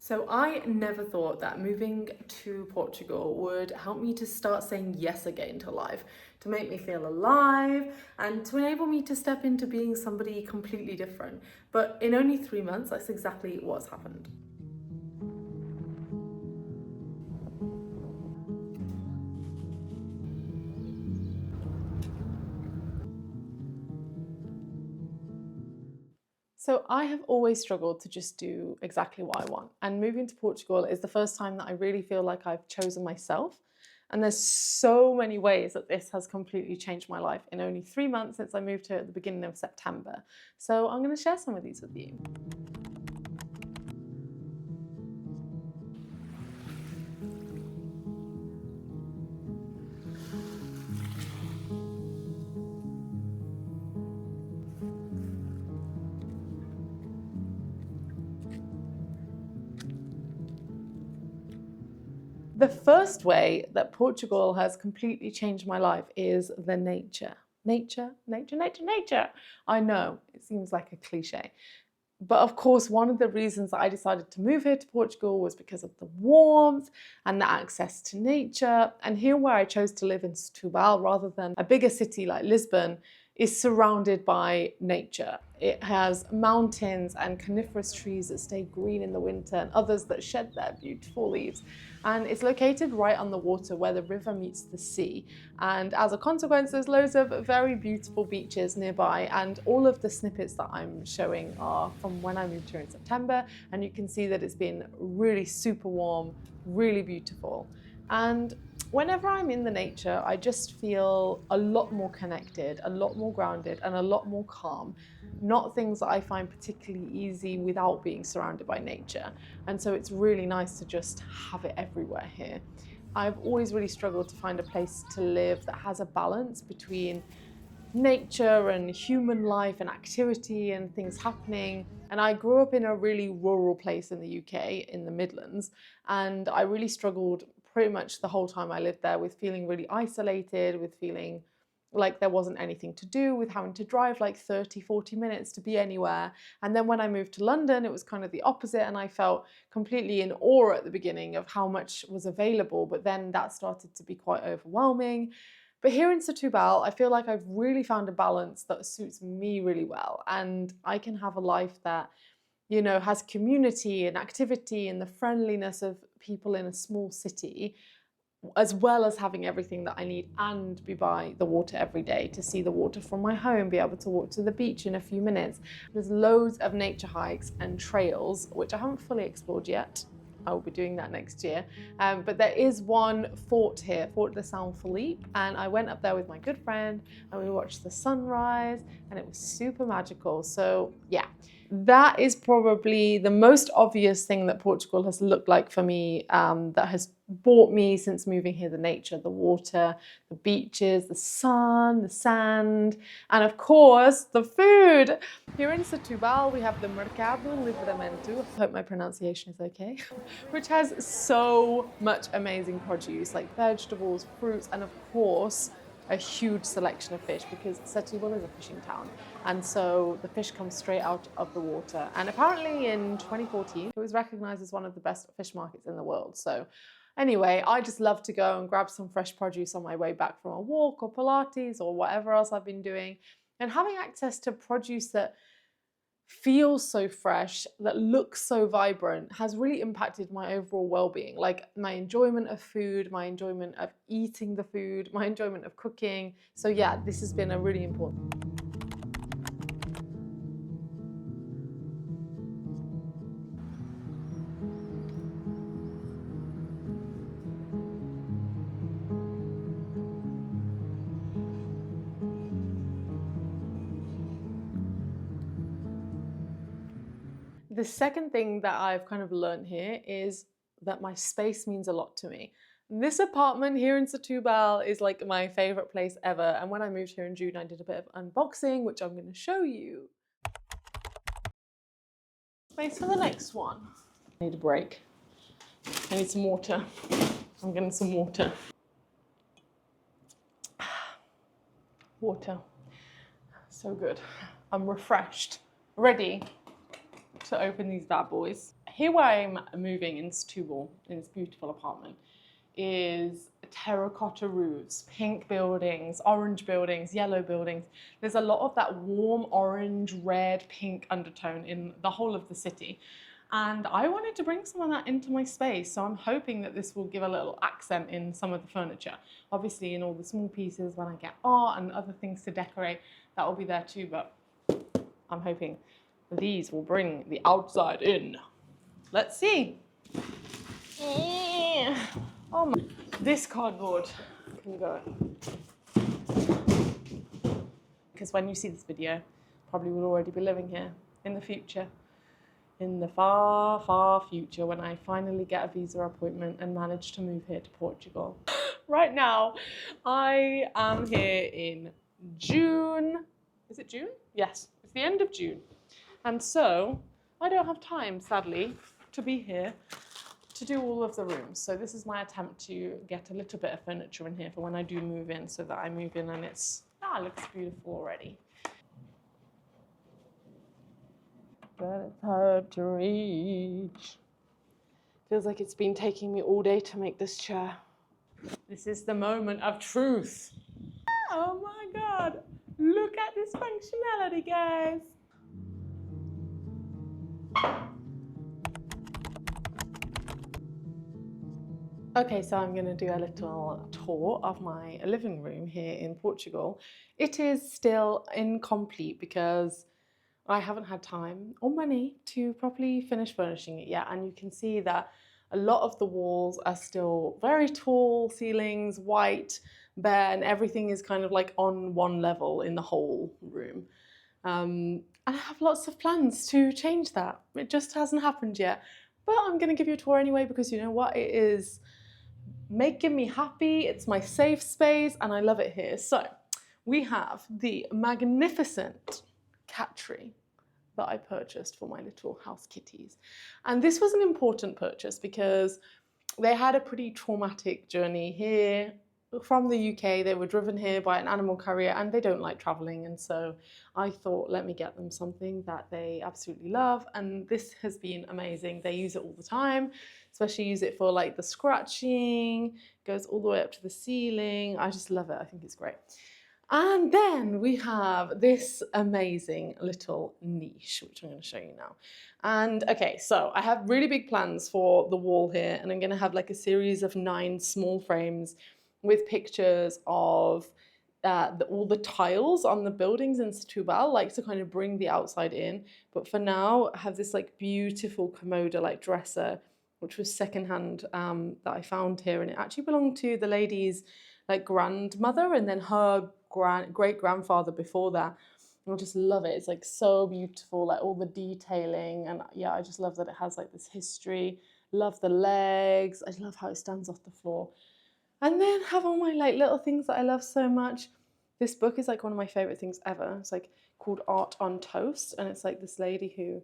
So I never thought that moving to Portugal would help me to start saying yes again to life, to make me feel alive, and to enable me to step into being somebody completely different. But in only 3 months, that's exactly what's happened. So I have always struggled to just do exactly what I want. And moving to Portugal is the first time that I really feel like I've chosen myself. And there's so many ways that this has completely changed my life in only 3 months since I moved here at the beginning of September. So I'm going to share some of these with you. The first way that Portugal has completely changed my life is the nature. Nature, nature, nature, nature. I know, it seems like a cliche. But of course, one of the reasons that I decided to move here to Portugal was because of the warmth and the access to nature. And here, where I chose to live in Setúbal rather than a bigger city like Lisbon, is surrounded by nature. It has mountains and coniferous trees that stay green in the winter and others that shed their beautiful leaves. And it's located right on the water where the river meets the sea. And as a consequence, there's loads of very beautiful beaches nearby. And all of the snippets that I'm showing are from when I moved here in September. And you can see that it's been really super warm, really beautiful. And whenever I'm in the nature, I just feel a lot more connected, a lot more grounded, and a lot more calm. Not things that I find particularly easy without being surrounded by nature. And so it's really nice to just have it everywhere here. I've always really struggled to find a place to live that has a balance between nature and human life and activity and things happening. And I grew up in a really rural place in the UK, in the Midlands, and I really struggled pretty much the whole time I lived there with feeling really isolated, with feeling like there wasn't anything to do, with having to drive like 30, 40 minutes to be anywhere. And then when I moved to London, it was kind of the opposite, and I felt completely in awe at the beginning of how much was available, but then that started to be quite overwhelming. But here in Setúbal, I feel like I've really found a balance that suits me really well, and I can have a life that, has community and activity and the friendliness of people in a small city, as well as having everything that I need and be by the water every day to see the water from my home, be able to walk to the beach in a few minutes. There's loads of nature hikes and trails, which I haven't fully explored yet. I will be doing that next year. But there is one fort here, Fort de São Felipe, and I went up there with my good friend and we watched the sunrise and it was super magical. So yeah, that is probably the most obvious thing that Portugal has looked like for me, that has brought me since moving here: the nature, the water, the beaches, the sun, the sand, and of course the food. Here in Setúbal we have the Mercado Livramento, I hope my pronunciation is okay, which has so much amazing produce like vegetables, fruits, and of course a huge selection of fish, because Setúbal is a fishing town, and so the fish comes straight out of the water. And apparently in 2014 it was recognized as one of the best fish markets in the world. So anyway, I just love to go and grab some fresh produce on my way back from a walk or Pilates or whatever else I've been doing, and having access to produce that feels so fresh, that looks so vibrant, has really impacted my overall well-being, like my enjoyment of food, my enjoyment of eating the food, my enjoyment of cooking. So yeah, this has been a really important. The second thing that I've kind of learned here is that my space means a lot to me. This apartment here in Setúbal is like my favorite place ever. And when I moved here in June, I did a bit of unboxing, which I'm going to show you. Space for the next one. I need a break. I need some water. I'm getting some water. Water. So good. I'm refreshed. Ready to open these bad boys. here where I'm moving in Setúbal, in this beautiful apartment, is terracotta roofs, pink buildings, orange buildings, yellow buildings. There's a lot of that warm orange, red, pink undertone in the whole of the city. And I wanted to bring some of that into my space, so I'm hoping that this will give a little accent in some of the furniture. Obviously in all the small pieces when I get art and other things to decorate, that will be there too, but I'm hoping these will bring the outside in. Let's see. Oh my, this cardboard can go. Because when you see this video, probably will already be living here in the future. In the far, far future, when I finally get a visa appointment and manage to move here to Portugal. Right now, I am here in June. Is it June? Yes, it's the end of June. And so, I don't have time, sadly, to be here to do all of the rooms. So this is my attempt to get a little bit of furniture in here for when I do move in, so that I move in and it looks beautiful already. But it's hard to reach. Feels like it's been taking me all day to make this chair. This is the moment of truth. Oh my God, look at this functionality, guys. Okay, so I'm going to do a little tour of my living room here in Portugal. It is still incomplete because I haven't had time or money to properly finish furnishing it yet, and you can see that a lot of the walls are still very tall, ceilings, white, bare, and everything is kind of like on one level in the whole room. And I have lots of plans to change that. It just hasn't happened yet, but I'm going to give you a tour anyway because you know what, it is making me happy. It's my safe space and I love it here. So we have the magnificent cat tree that I purchased for my little house kitties. And this was an important purchase because they had a pretty traumatic journey here from the UK. They were driven here by an animal carrier and they don't like traveling. And so I thought, let me get them something that they absolutely love. And this has been amazing. They use it all the time, especially use it for like the scratching, goes all the way up to the ceiling. I just love it. I think it's great. And then we have this amazing little niche, which I'm going to show you now. And okay, so I have really big plans for the wall here, and I'm going to have like a series of 9 small frames with pictures of all the tiles on the buildings in Setúbal, like to kind of bring the outside in. But for now, I have this like beautiful Komodo like dresser, which was secondhand that I found here, and it actually belonged to the lady's like grandmother and then her great-grandfather before that. I just love it. It's like so beautiful, like all the detailing, and yeah, I just love that it has like this history. Love the legs. I love how it stands off the floor. And then have all my like little things that I love so much. This book is like one of my favorite things ever. It's like called Art on Toast, and it's like this lady who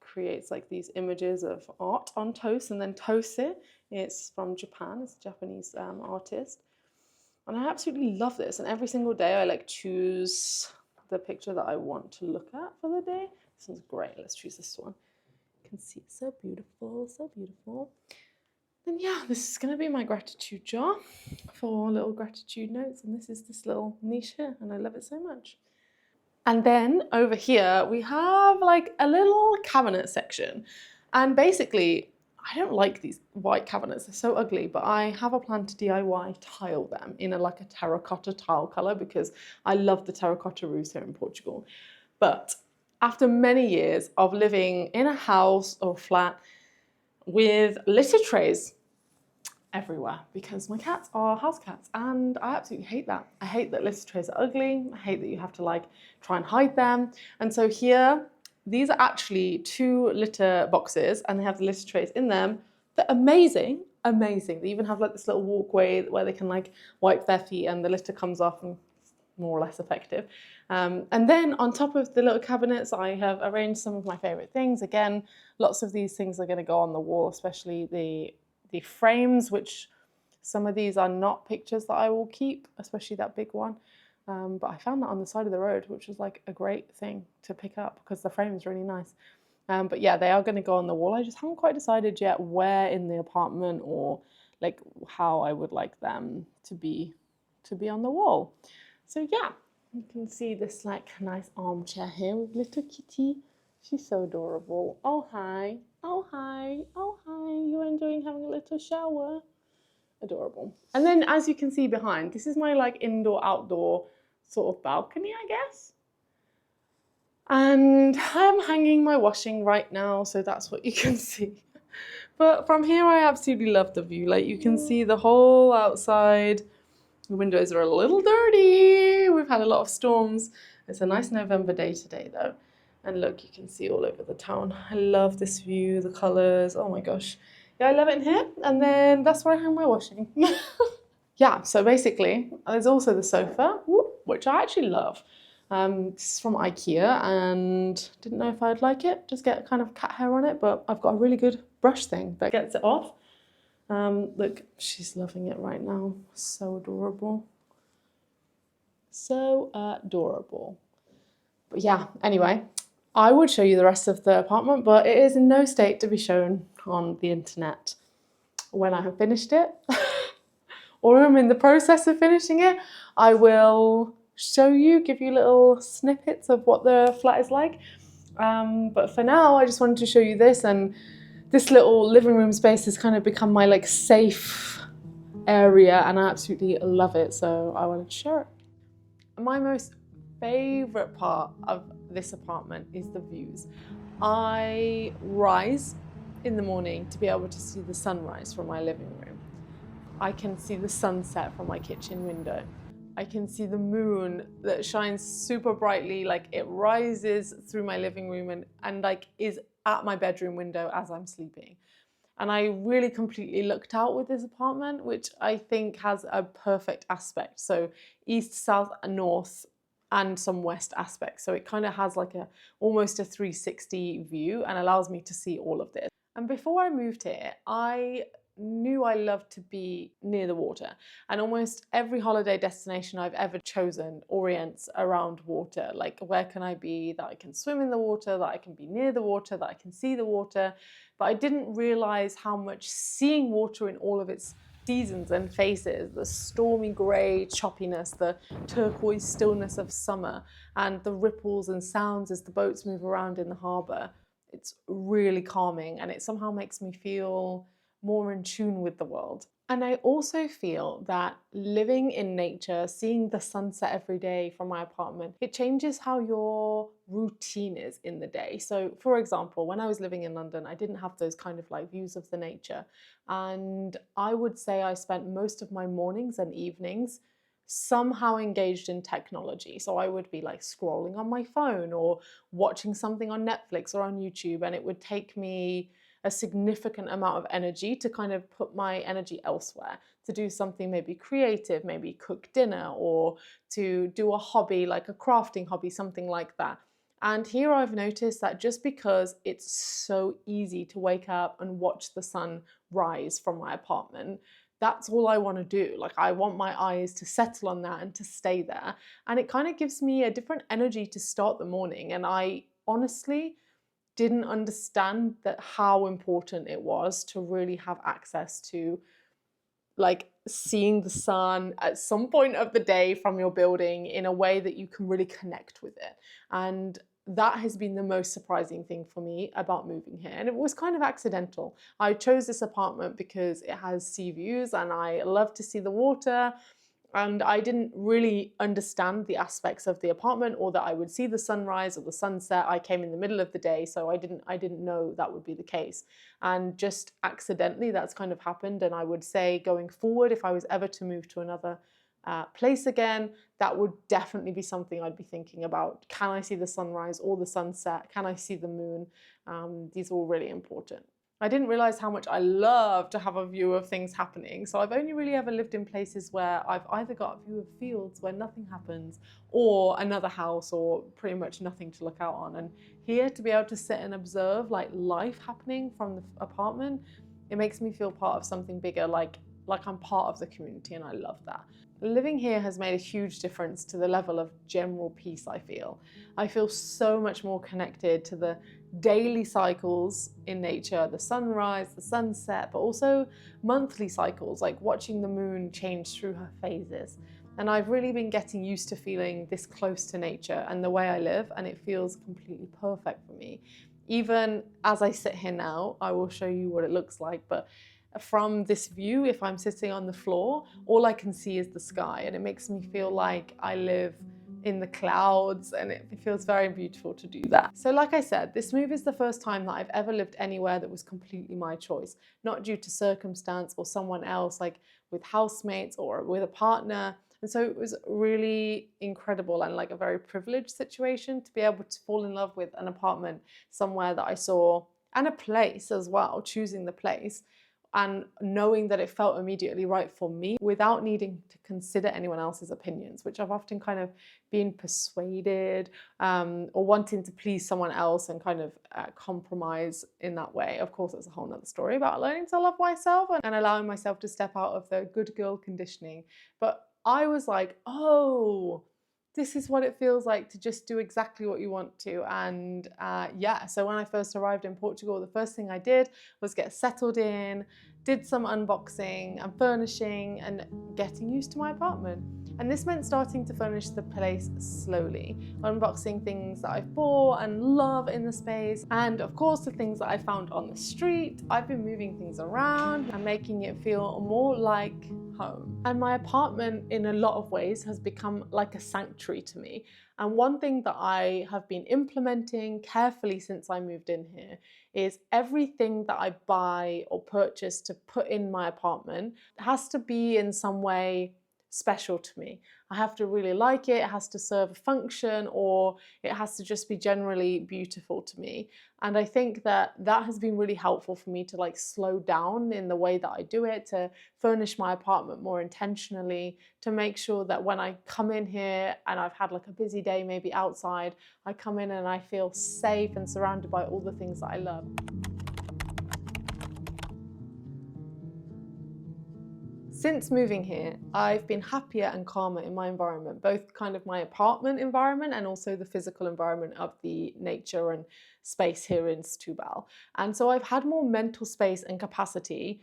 creates like these images of art on toast and then toasts it. It's from Japan. It's a Japanese artist. And I absolutely love this, and every single day I like choose the picture that I want to look at for the day. This one's great. Let's choose this one. You can see it's so beautiful, so beautiful. And yeah, this is going to be my gratitude jar for little gratitude notes, and this is this little niche here, and I love it so much. And then over here we have like a little cabinet section, and basically I don't like these white cabinets, they're so ugly, but I have a plan to DIY tile them in like a terracotta tile colour because I love the terracotta roofs here in Portugal. But after many years of living in a house or flat with litter trays everywhere, because my cats are house cats and I absolutely hate that. I hate that litter trays are ugly. I hate that you have to like try and hide them. And so here, these are actually 2 litter boxes and they have the litter trays in them. They're amazing, amazing. They even have like this little walkway where they can like wipe their feet and the litter comes off, and more or less effective. And then on top of the little cabinets, I have arranged some of my favorite things. Again, lots of these things are going to go on the wall, especially the frames, which some of these are not pictures that I will keep, especially that big one. But I found that on the side of the road, which was like a great thing to pick up because the frame is really nice. But yeah, they are going to go on the wall. I just haven't quite decided yet where in the apartment or like how I would like them to be on the wall. So yeah, you can see this like nice armchair here with little kitty. She's so adorable. Oh hi, oh hi, oh hi. You're enjoying having a little shower. Adorable. And then as you can see behind, this is my like indoor outdoor sort of balcony, I guess. And I'm hanging my washing right now, so that's what you can see. But from here I absolutely love the view. Like you can see the whole outside. The windows are a little dirty. We've had a lot of storms. It's a nice November day today though. And look, you can see all over the town. I love this view, the colours. Oh my gosh. Yeah, I love it in here. And then that's where I hang my washing. Yeah, so basically, there's also the sofa, which I actually love. This is from IKEA and didn't know if I'd like it. Just get kind of cat hair on it, but I've got a really good brush thing that gets it off. Look, she's loving it right now. So adorable. So adorable. But yeah, anyway, I would show you the rest of the apartment, but it is in no state to be shown on the internet. When I have finished it, or I'm in the process of finishing it, I will show you, give you little snippets of what the flat is like. But for now, I just wanted to show you this, and this little living room space has kind of become my like safe area, and I absolutely love it, so I wanted to share it. My most favourite part of this apartment is the views. I rise in the morning to be able to see the sunrise from my living room. I can see the sunset from my kitchen window. I can see the moon that shines super brightly, like it rises through my living room and like is at my bedroom window as I'm sleeping. And I really completely looked out with this apartment, which I think has a perfect aspect. So east, south, and north, and some west aspects. So it kind of has like almost a 360 view and allows me to see all of this. And before I moved here, I knew I loved to be near the water, and almost every holiday destination I've ever chosen orients around water. Like, where can I be that I can swim in the water, that I can be near the water, that I can see the water. But I didn't realize how much seeing water in all of its seasons and phases, the stormy grey choppiness, the turquoise stillness of summer, and the ripples and sounds as the boats move around in the harbour. It's really calming, and it somehow makes me feel more in tune with the world. And I also feel that living in nature, seeing the sunset every day from my apartment, it changes how your routine is in the day. So for example, when I was living in London, I didn't have those kind of like views of the nature. And I would say I spent most of my mornings and evenings somehow engaged in technology. So I would be like scrolling on my phone or watching something on Netflix or on YouTube, and it would take me a significant amount of energy to kind of put my energy elsewhere, to do something maybe creative, maybe cook dinner, or to do a hobby like a crafting hobby, something like that. And here I've noticed that just because it's so easy to wake up and watch the sun rise from my apartment, that's all I want to do. Like, I want my eyes to settle on that and to stay there. And it kind of gives me a different energy to start the morning. And I honestly didn't understand that how important it was to really have access to like seeing the sun at some point of the day from your building in a way that you can really connect with it. And that has been the most surprising thing for me about moving here. And it was kind of accidental. I chose this apartment because it has sea views and I love to see the water. And I didn't really understand the aspects of the apartment, or that I would see the sunrise or the sunset. I came in the middle of the day, so I didn't know that would be the case. And just accidentally, that's kind of happened. And I would say going forward, if I was ever to move to another place again, that would definitely be something I'd be thinking about. Can I see the sunrise or the sunset? Can I see the moon? These are all really important. I didn't realize how much I love to have a view of things happening. So I've only really ever lived in places where I've either got a view of fields where nothing happens, or another house, or pretty much nothing to look out on. And here, to be able to sit and observe like life happening from the apartment, it makes me feel part of something bigger, like I'm part of the community, and I love that. Living here has made a huge difference to the level of general peace I feel. I feel so much more connected to the daily cycles in nature, the sunrise, the sunset, but also monthly cycles, like watching the moon change through her phases. And I've really been getting used to feeling this close to nature and the way I live, and it feels completely perfect for me. Even as I sit here now, I will show you what it looks like, but from this view, if I'm sitting on the floor, all I can see is the sky, and it makes me feel like I live in the clouds, and it feels very beautiful to do that. So like I said, this move is the first time that I've ever lived anywhere that was completely my choice, not due to circumstance or someone else, like with housemates or with a partner. And so it was really incredible and like a very privileged situation to be able to fall in love with an apartment somewhere that I saw, and a place as well, choosing the place and knowing that it felt immediately right for me without needing to consider anyone else's opinions, which I've often kind of been persuaded or wanting to please someone else and kind of compromise in that way. Of course, it's a whole nother story about learning to love myself and allowing myself to step out of the good girl conditioning. But I was like, oh, this is what it feels like to just do exactly what you want to. And yeah, so when I first arrived in Portugal, the first thing I did was get settled in, did some unboxing and furnishing and getting used to my apartment. And this meant starting to furnish the place slowly, unboxing things that I've bought and love in the space, and of course the things that I found on the street. I've been moving things around and making it feel more like home. And my apartment in a lot of ways has become like a sanctuary to me. And one thing that I have been implementing carefully since I moved in here is everything that I buy or purchase to put in my apartment has to be in some way special to me. I have to really like it, it has to serve a function, or it has to just be generally beautiful to me. And I think that that has been really helpful for me to like slow down in the way that I do it, to furnish my apartment more intentionally, to make sure that when I come in here and I've had like a busy day maybe outside, I come in and I feel safe and surrounded by all the things that I love. Since moving here, I've been happier and calmer in my environment, both kind of my apartment environment and also the physical environment of the nature and space here in Setúbal. And so I've had more mental space and capacity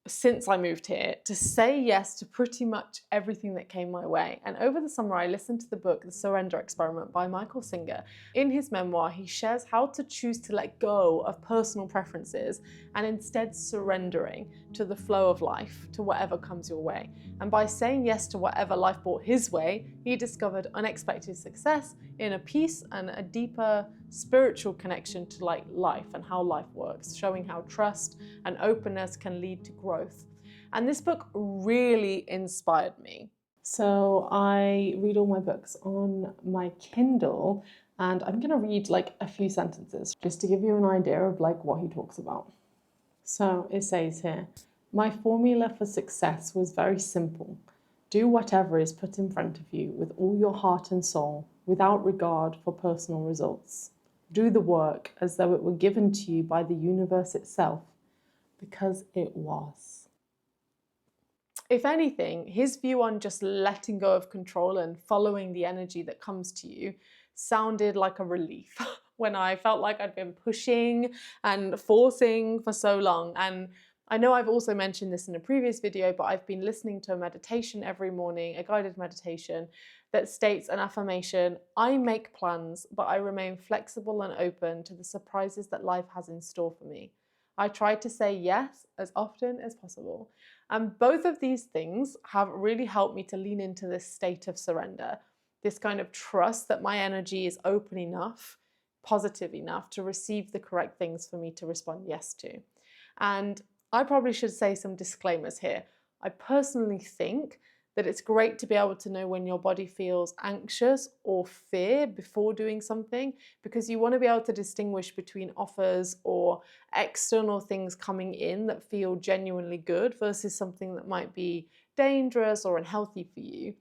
since I moved here to say yes to pretty much everything that came my way. And over the summer, I listened to the book, The Surrender Experiment by Michael Singer. In his memoir, he shares how to choose to let go of personal preferences and instead surrendering to the flow of life, to whatever comes your way. And by saying yes to whatever life brought his way, he discovered unexpected success, inner peace, and a deeper spiritual connection to like life and how life works, showing how trust and openness can lead to growth. And this book really inspired me. So I read all my books on my Kindle, and I'm gonna read like a few sentences just to give you an idea of like what he talks about. So it says here, my formula for success was very simple. Do whatever is put in front of you with all your heart and soul, without regard for personal results. Do the work as though it were given to you by the universe itself, because it was. If anything, his view on just letting go of control and following the energy that comes to you sounded like a relief when I felt like I'd been pushing and forcing for so long. And I know I've also mentioned this in a previous video, but I've been listening to a meditation every morning, a guided meditation that states an affirmation: I make plans, but I remain flexible and open to the surprises that life has in store for me. I try to say yes as often as possible. And both of these things have really helped me to lean into this state of surrender, this kind of trust that my energy is open enough, positive enough to receive the correct things for me to respond yes to. And I probably should say some disclaimers here. I personally think that it's great to be able to know when your body feels anxious or fear before doing something, because you want to be able to distinguish between offers or external things coming in that feel genuinely good versus something that might be dangerous or unhealthy for you.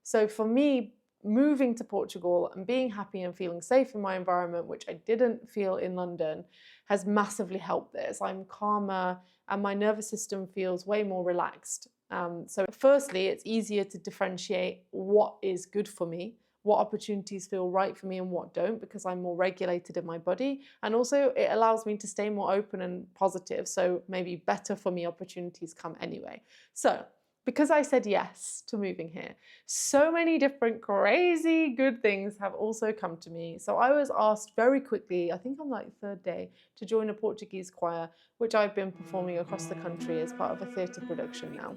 So for me, moving to Portugal and being happy and feeling safe in my environment, which I didn't feel in London, has massively helped this. I'm calmer and my nervous system feels way more relaxed. So firstly, it's easier to differentiate what is good for me, what opportunities feel right for me and what don't, because I'm more regulated in my body. And also it allows me to stay more open and positive. So maybe better for me opportunities come anyway. So because I said yes to moving here, so many different crazy good things have also come to me. So I was asked very quickly, I think on like the third day, to join a Portuguese choir, which I've been performing across the country as part of a theatre production now.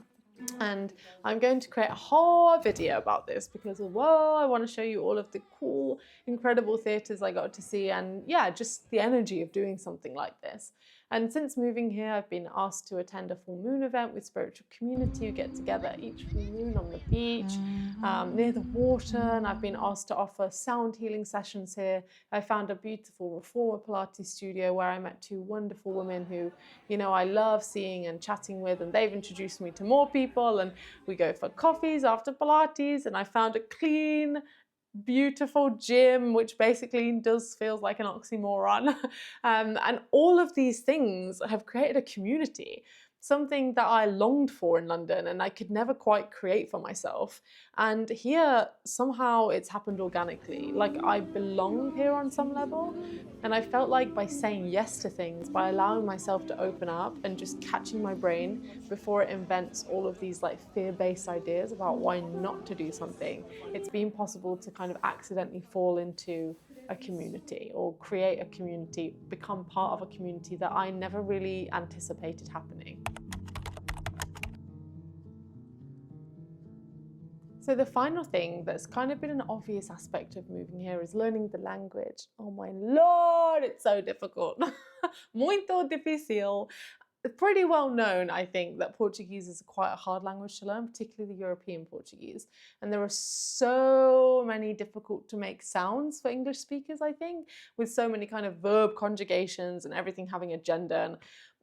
And I'm going to create a whole video about this because, whoa, I want to show you all of the cool, incredible theatres I got to see, and yeah, just the energy of doing something like this. And since moving here, I've been asked to attend a full moon event with spiritual community who get together each full moon on the beach near the water, and I've been asked to offer sound healing sessions here. I found a beautiful reformer Pilates studio where I met two wonderful women who, you know, I love seeing and chatting with, and they've introduced me to more people, and we go for coffees after Pilates, and I found a clean, beautiful gym, which basically does feels like an oxymoron. And all of these things have created a community, something that I longed for in London and I could never quite create for myself. And here, somehow it's happened organically. Like I belong here on some level. And I felt like by saying yes to things, by allowing myself to open up and just catching my brain before it invents all of these like fear-based ideas about why not to do something, it's been possible to kind of accidentally fall into a community or create a community, become part of a community that I never really anticipated happening. So the final thing that's kind of been an obvious aspect of moving here is learning the language. Oh my Lord, it's so difficult. Muito difícil. It's pretty well known, I think, that Portuguese is quite a hard language to learn, particularly the European Portuguese. And there are so many difficult to make sounds for English speakers, I think, with so many kind of verb conjugations and everything having a gender. And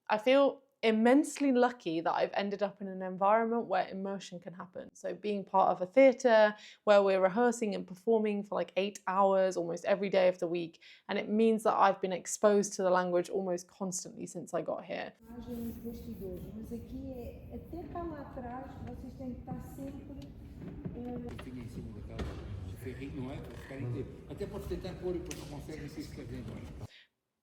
I feel immensely lucky that I've ended up in an environment where immersion can happen. So being part of a theatre where we're rehearsing and performing for like 8 hours almost every day of the week, and it means that I've been exposed to the language almost constantly since I got here.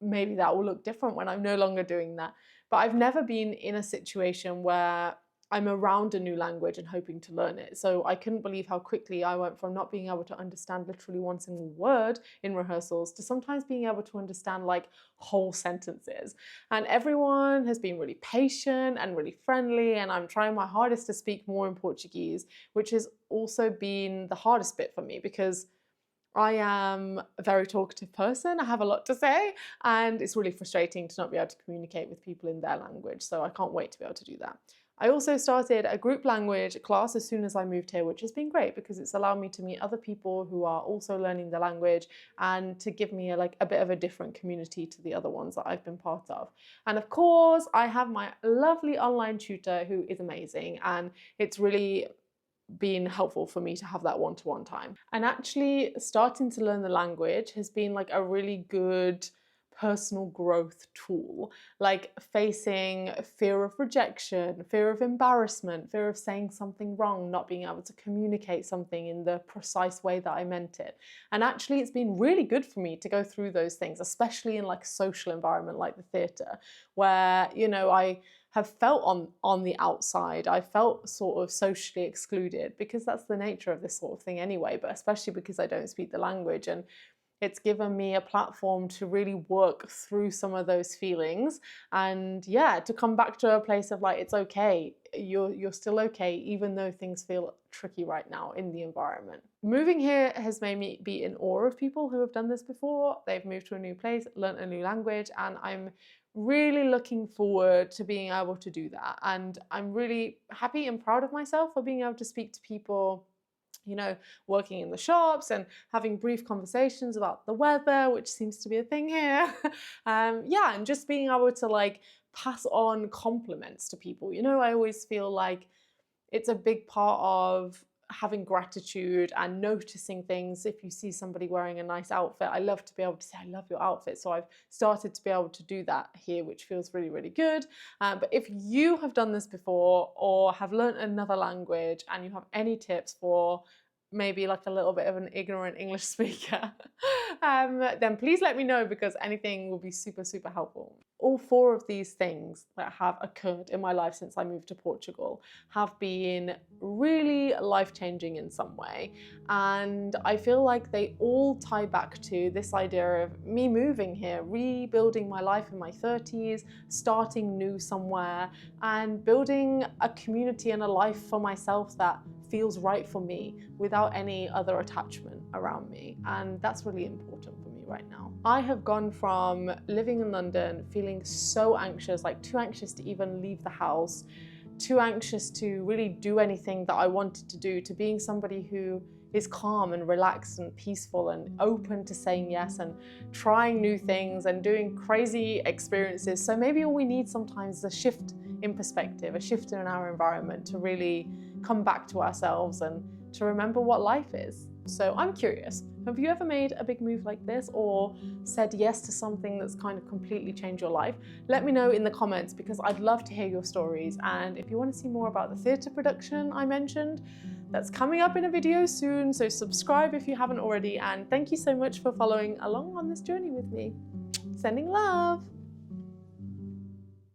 Maybe that will look different when I'm no longer doing that. But I've never been in a situation where I'm around a new language and hoping to learn it. So I couldn't believe how quickly I went from not being able to understand literally one single word in rehearsals to sometimes being able to understand like whole sentences. And everyone has been really patient and really friendly, and I'm trying my hardest to speak more in Portuguese, which has also been the hardest bit for me because I am a very talkative person. I have a lot to say, and it's really frustrating to not be able to communicate with people in their language. So I can't wait to be able to do that. I also started a group language class as soon as I moved here, which has been great because it's allowed me to meet other people who are also learning the language and to give me a bit of a different community to the other ones that I've been part of. And of course, I have my lovely online tutor who is amazing, and it's really been helpful for me to have that one-to-one time. And actually starting to learn the language has been like a really good personal growth tool, like facing fear of rejection, fear of embarrassment, fear of saying something wrong, not being able to communicate something in the precise way that I meant it. And actually it's been really good for me to go through those things, especially in like a social environment like the theatre, where, you know, I have felt on the outside. I felt sort of socially excluded because that's the nature of this sort of thing anyway, but especially because I don't speak the language. And it's given me a platform to really work through some of those feelings and yeah, to come back to a place of like, it's okay, you're still okay, even though things feel tricky right now in the environment. Moving here has made me be in awe of people who have done this before. They've moved to a new place, learnt a new language, and I'm really looking forward to being able to do that. And I'm really happy and proud of myself for being able to speak to people, you know, working in the shops and having brief conversations about the weather, which seems to be a thing here. Yeah, and just being able to like pass on compliments to people. You know, I always feel like it's a big part of having gratitude and noticing things. If you see somebody wearing a nice outfit, I love to be able to say, I love your outfit. So I've started to be able to do that here, which feels really, really good. But if you have done this before or have learned another language and you have any tips for maybe like a little bit of an ignorant English speaker, then please let me know, because anything will be super, super helpful. All four of these things that have occurred in my life since I moved to Portugal have been really life-changing in some way. And I feel like they all tie back to this idea of me moving here, rebuilding my life in my 30s, starting new somewhere, and building a community and a life for myself that feels right for me without any other attachment around me. And that's really important for me right now. I have gone from living in London feeling so anxious, like too anxious to even leave the house, too anxious to really do anything that I wanted to do, to being somebody who is calm and relaxed and peaceful and open to saying yes and trying new things and doing crazy experiences. So maybe all we need sometimes is a shift in perspective, a shift in our environment to really come back to ourselves and to remember what life is. So I'm curious, have you ever made a big move like this, or said yes to something that's kind of completely changed your life? Let me know in the comments, because I'd love to hear your stories. And if you want to see more about the theatre production I mentioned, that's coming up in a video soon, so subscribe if you haven't already, and thank you so much for following along on this journey with me. Sending love!